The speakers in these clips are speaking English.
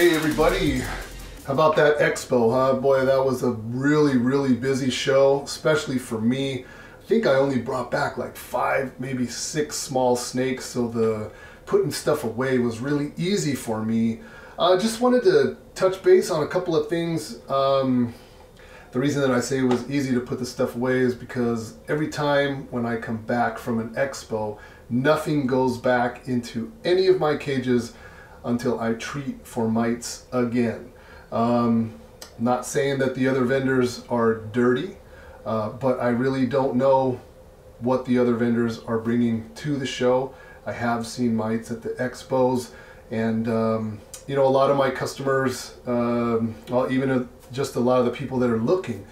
Hey everybody, how about that expo, huh? Boy, that was a really busy show, especially for me. I think I only brought back like 5, maybe 6 small snakes, so the putting stuff away was really easy for me. Just wanted to touch base on a couple of things. The reason that I say it was easy to put the stuff away is because every time when I come back from an expo, nothing goes back into any of my cages until I treat for mites again. Not saying that the other vendors are dirty, but I really don't know what the other vendors are bringing to the show. I have seen mites at the expos, and you know, a lot of my customers, well, even just a lot of the people that are looking,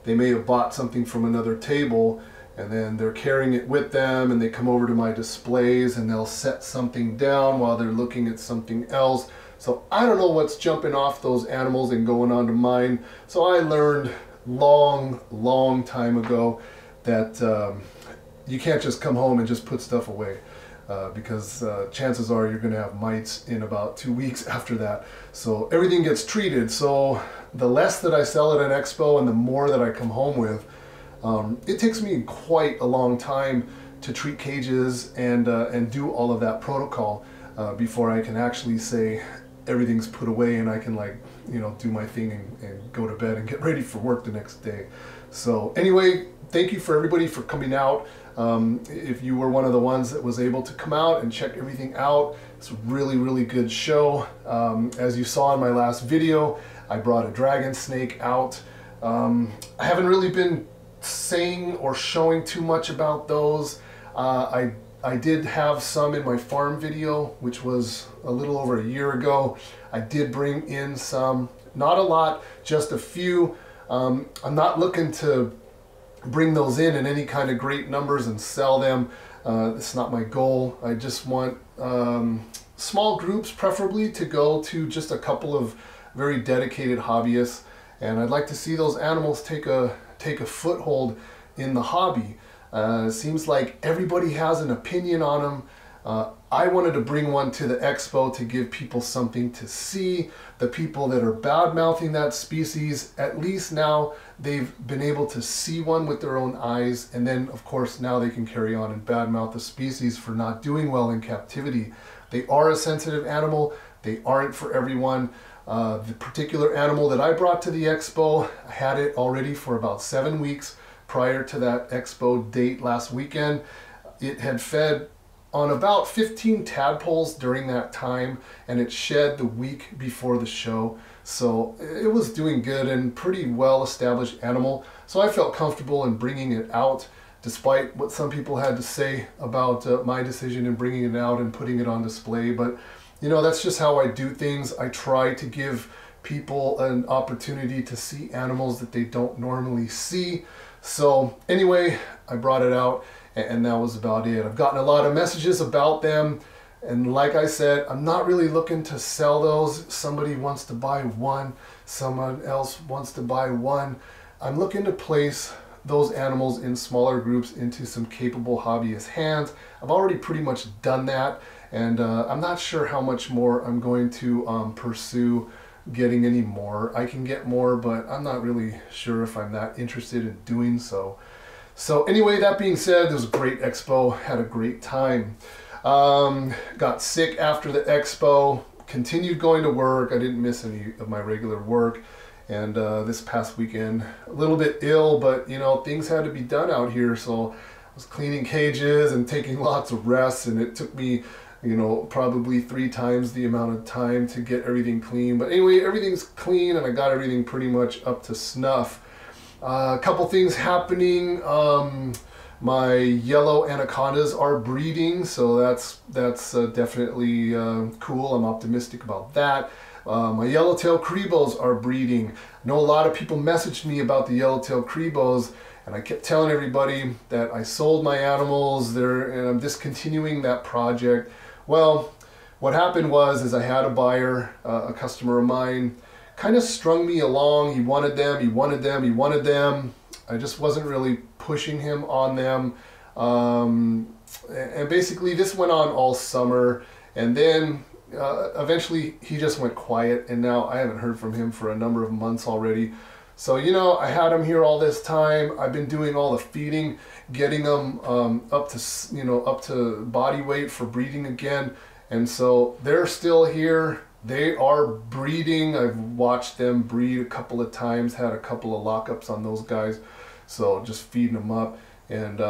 they may have bought something from another table and then they're carrying it with them, and they come over to my displays and they'll set something down while they're looking at something else. So I don't know what's jumping off those animals and going onto mine. So I learned long time ago that you can't just come home and just put stuff away. Because chances are you're going to have mites in about 2 weeks after that. So everything gets treated. So the less that I sell at an expo and the more that I come home with, it takes me quite a long time to treat cages and do all of that protocol before I can actually say everything's put away and I can, like, you know, do my thing and go to bed and get ready for work the next day. So anyway, thank you for everybody for coming out. If you were one of the ones that was able to come out and check everything out, it's a really good show. As you saw in my last video, I brought a dragon snake out. I haven't really been saying or showing too much about those. I did have some in my farm video, which was a little over a year ago. I did bring in some, not a lot, just a few. I'm not looking to bring those in any kind of great numbers and sell them. It's not my goal. I just want small groups, preferably, to go to just a couple of very dedicated hobbyists, and I'd like to see those animals take a foothold in the hobby. It seems like everybody has an opinion on them. I wanted to bring one to the expo to give people something to see. The people that are bad-mouthing that species, at least now they've been able to see one with their own eyes, and then of course now they can carry on and bad-mouth the species for not doing well in captivity. They are a sensitive animal. They aren't for everyone. The particular animal that I brought to the expo, I had it already for about 7 weeks prior to that expo date last weekend. It had fed on about 15 tadpoles during that time, and it shed the week before the show. So it was doing good and pretty well established animal. So I felt comfortable in bringing it out, despite what some people had to say about my decision in bringing it out and putting it on display. But you know, that's just how I do things. I try to give people an opportunity to see animals that they don't normally see. So anyway, I brought it out, and that was about it. I've gotten a lot of messages about them, and like I said, I'm not really looking to sell those. Somebody wants to buy one, someone else wants to buy one. I'm looking to place those animals in smaller groups into some capable hobbyist hands. I've already pretty much done that, and I'm not sure how much more I'm going to pursue getting any more. I can get more, but I'm not really sure if I'm that interested in doing so. So anyway, that being said, it was a great expo, had a great time. Got sick after the expo, continued going to work. I didn't miss any of my regular work. And this past weekend, a little bit ill, but you know, things had to be done out here. So I was cleaning cages and taking lots of rests, and it took me, you know, probably 3 times the amount of time to get everything clean. But anyway, everything's clean, and I got everything pretty much up to snuff. A couple things happening. My yellow anacondas are breeding, so that's definitely cool. I'm optimistic about that. My Yellowtail Creepos are breeding. I know a lot of people messaged me about the Yellowtail Creepos, and I kept telling everybody that I sold my animals there and I'm discontinuing that project. Well, what happened was I had a buyer, a customer of mine, kind of strung me along. He wanted them, he wanted them, he wanted them. I just wasn't really pushing him on them. And basically this went on all summer, and then eventually he just went quiet, and now I haven't heard from him for a number of months already. So, you know, I had him here all this time. I've been doing all the feeding, getting them up to body weight for breeding again. And so they're still here. They are breeding. I've watched them breed a couple of times, had a couple of lockups on those guys. So just feeding them up. And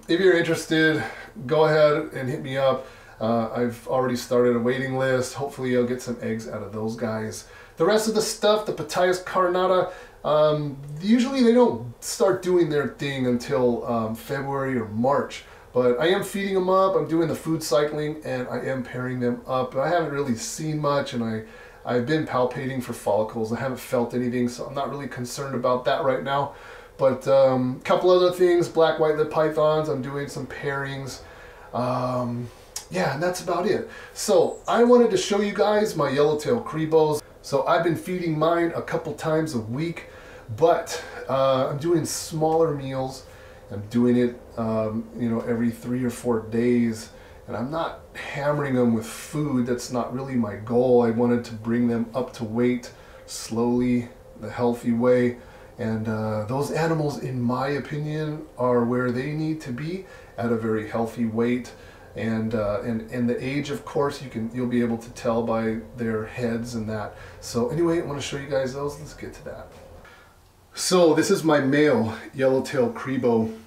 if you're interested, go ahead and hit me up. I've already started a waiting list. Hopefully I'll get some eggs out of those guys. The rest of the stuff, the Pitayas carinata, usually they don't start doing their thing until February or March. But I am feeding them up, I'm doing the food cycling, and I am pairing them up. I haven't really seen much, and I've been palpating for follicles. I haven't felt anything, so I'm not really concerned about that right now. But a couple other things, black white-lipped pythons, I'm doing some pairings. Yeah, and that's about it. So I wanted to show you guys my Yellowtail Creepos. So I've been feeding mine a couple times a week, but I'm doing smaller meals. I'm doing it, you know, every 3 or 4 days, and I'm not hammering them with food. That's not really my goal. I wanted to bring them up to weight slowly, the healthy way. And those animals, in my opinion, are where they need to be at a very healthy weight. And the age, of course, you'll be able to tell by their heads and that. So anyway, I want to show you guys those. Let's get to that. So this is my male Yellowtail Creebo,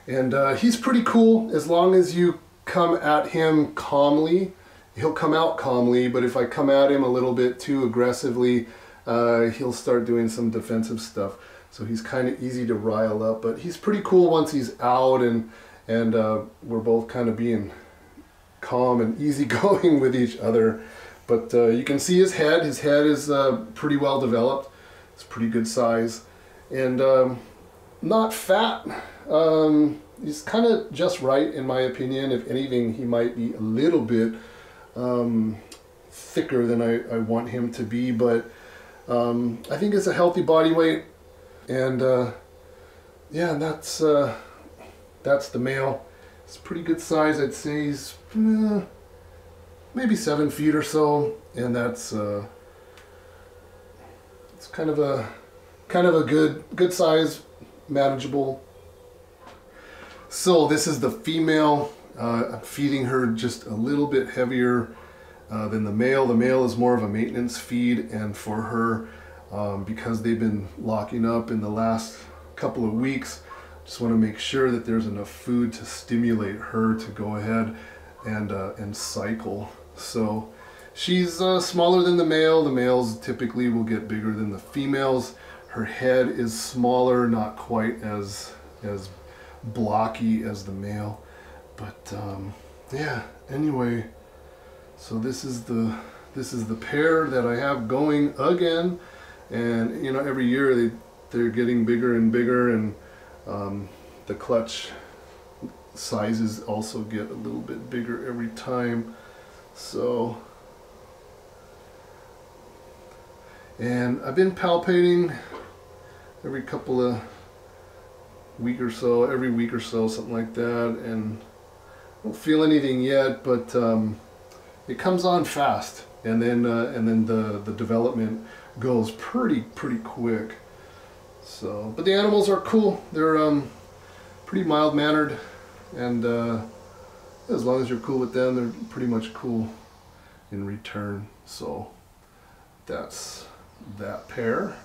and he's pretty cool. As long as you come at him calmly, he'll come out calmly. But if I come at him a little bit too aggressively, he'll start doing some defensive stuff. So he's kind of easy to rile up, but he's pretty cool once he's out, and we're both kind of being calm and easygoing with each other. But you can see his head. His head is pretty well developed. It's pretty good size, and not fat. He's kind of just right, in my opinion. If anything, he might be a little bit thicker than I want him to be, but I think it's a healthy body weight. And yeah, that's the male. It's a pretty good size. I'd say he's maybe 7 feet or so, and that's it's kind of a good size, manageable. So this is the female. I'm feeding her just a little bit heavier than the male. The male is more of a maintenance feed, and for her, because they've been locking up in the last couple of weeks, just want to make sure that there's enough food to stimulate her to go ahead and cycle. So she's smaller than the male. The males typically will get bigger than the females. Her head is smaller, not quite as blocky as the male. But yeah, anyway, so this is the pair that I have going again. And you know, every year they're getting bigger and bigger, and the clutch sizes also get a little bit bigger every time. So, and I've been palpating every couple of week or so, every week or so, something like that, and I don't feel anything yet, but it comes on fast, and then the development goes pretty quick. So, but the animals are cool. They're pretty mild-mannered, and as long as you're cool with them, they're pretty much cool in return. So that's that pair.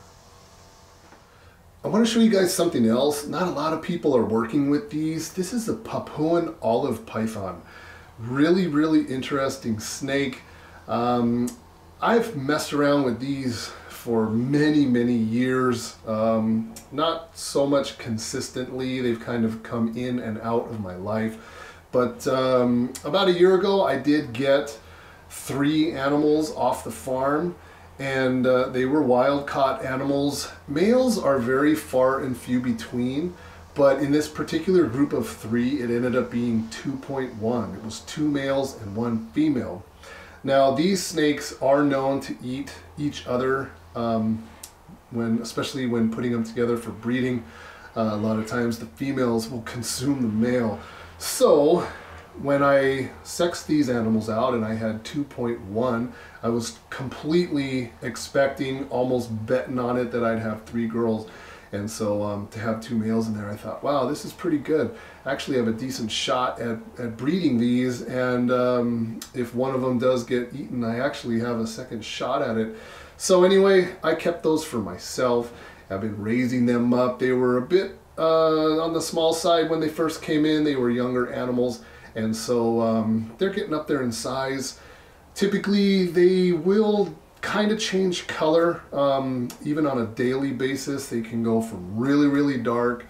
I want to show you guys something else. Not a lot of people are working with these. This is the Papuan Olive python. Really interesting snake. I've messed around with these for many years. Not so much consistently. They've kind of come in and out of my life. But about a year ago, I did get 3 animals off the farm, and they were wild caught animals. Males are very far and few between, but in this particular group of 3, it ended up being 2.1. It was 2 males and 1 female. Now, these snakes are known to eat each other, especially when putting them together for breeding. A lot of times the females will consume the male. So when I sexed these animals out and I had 2.1, I was completely expecting, almost betting on it, that I'd have 3 girls. And so to have 2 males in there, I thought, wow, this is pretty good. I actually have a decent shot at breeding these, and if one of them does get eaten, I actually have a second shot at it. So anyway, I kept those for myself. I've been raising them up. They were a bit on the small side when they first came in. They were younger animals, and so they're getting up there in size. Typically, they will kind of change color, even on a daily basis. They can go from really, really dark,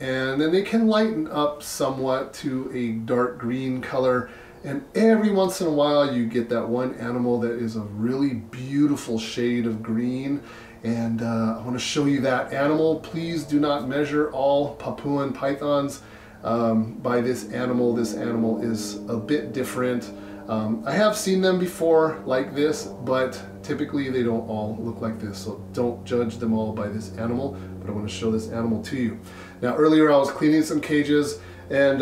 and then they can lighten up somewhat to a dark green color. And every once in a while you get that one animal that is a really beautiful shade of green, and I want to show you that animal. Please do not measure all Papuan pythons by this animal. This animal is a bit different. I have seen them before like this, but typically they don't all look like this, so don't judge them all by this animal. But I want to show this animal to you. Now, earlier I was cleaning some cages, and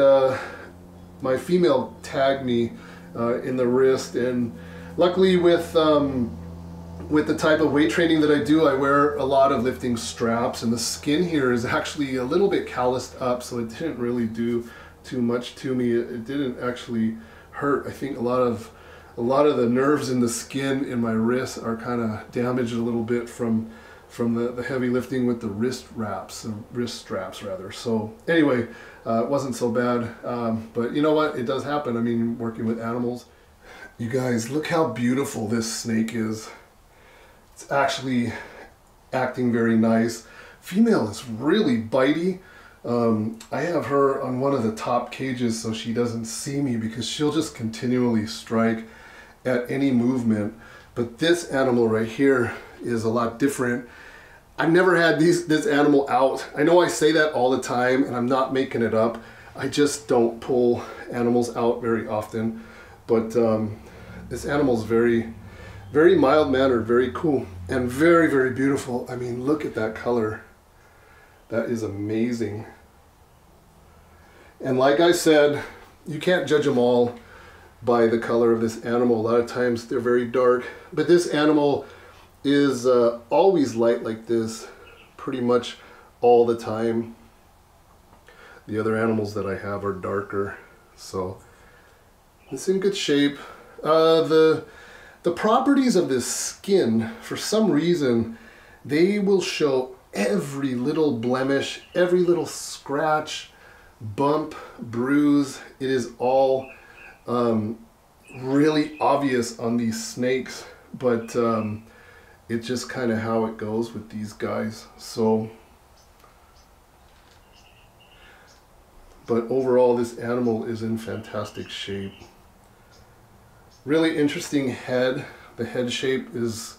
my female tagged me in the wrist, and luckily with the type of weight training that I do, I wear a lot of lifting straps, and the skin here is actually a little bit calloused up, so it didn't really do too much to me. It didn't actually hurt. I think a lot of the nerves in the skin in my wrist are kind of damaged a little bit from the heavy lifting with the wrist straps rather. So anyway, it wasn't so bad, but you know what, it does happen. I mean, working with animals. You guys, look how beautiful this snake is. It's actually acting very nice. Female is really bitey. I have her on one of the top cages so she doesn't see me, because she'll just continually strike at any movement. But this animal right here is a lot different. I've never had this animal out. I know I say that all the time, and I'm not making it up. I just don't pull animals out very often. But this animal's very, very mild-mannered, very cool, and very, very beautiful. I mean, look at that color. That is amazing. And like I said, you can't judge them all by the color of this animal. A lot of times they're very dark, but this animal is always light like this pretty much all the time. The other animals that I have are darker, so it's in good shape. The properties of this skin, for some reason, they will show every little blemish, every little scratch, bump, bruise. It is all really obvious on these snakes, but it's just kind of how it goes with these guys. So, but overall, this animal is in fantastic shape. Really interesting head. The head shape is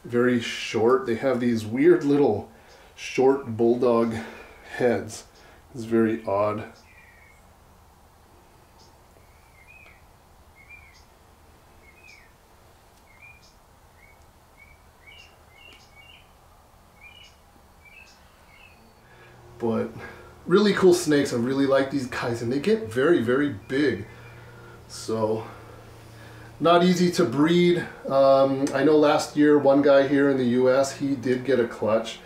very short. They have these weird little short bulldog heads. It's very odd. But really cool snakes. I really like these guys, and they get very, very big. So not easy to breed. I know last year one guy here in the US, he did get a clutch.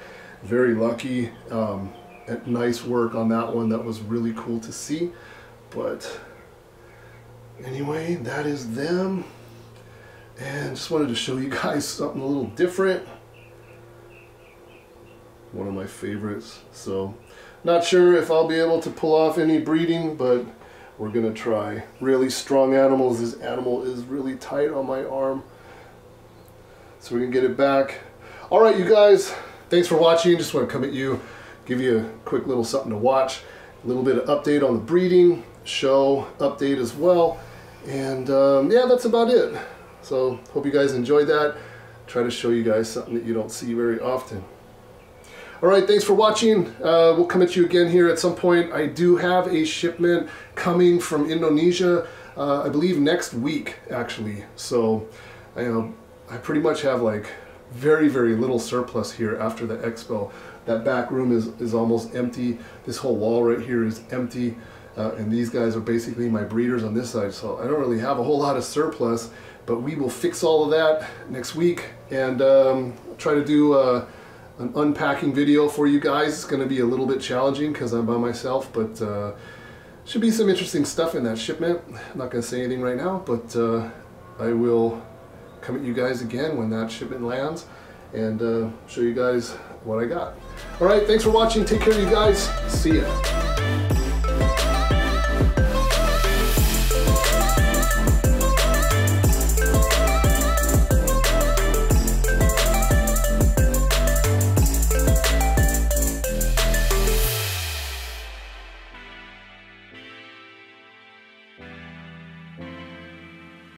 Very lucky. Nice work on that one. That was really cool to see. But anyway, that is them. And just wanted to show you guys something a little different. One of my favorites. So not sure if I'll be able to pull off any breeding, but we're gonna try. Really strong animals. This animal is really tight on my arm, so we can get it back. All right, you guys, thanks for watching. Just want to come at you, give you a quick little something to watch, a little bit of update on the breeding show update as well, and yeah, that's about it. So hope you guys enjoyed that. Try to show you guys something that you don't see very often. All right, thanks for watching. We'll come at you again here at some point. I do have a shipment coming from Indonesia, I believe next week, actually. So, I pretty much have like very, very little surplus here after the expo. That back room is almost empty. This whole wall right here is empty. and these guys are basically my breeders on this side, so I don't really have a whole lot of surplus, but we will fix all of that next week and try to do an unpacking video for you guys. It's going to be a little bit challenging because I'm by myself, but should be some interesting stuff in that shipment. I'm not going to say anything right now, but I will come at you guys again when that shipment lands and show you guys what I got. All right, thanks for watching. Take care, you guys. See ya.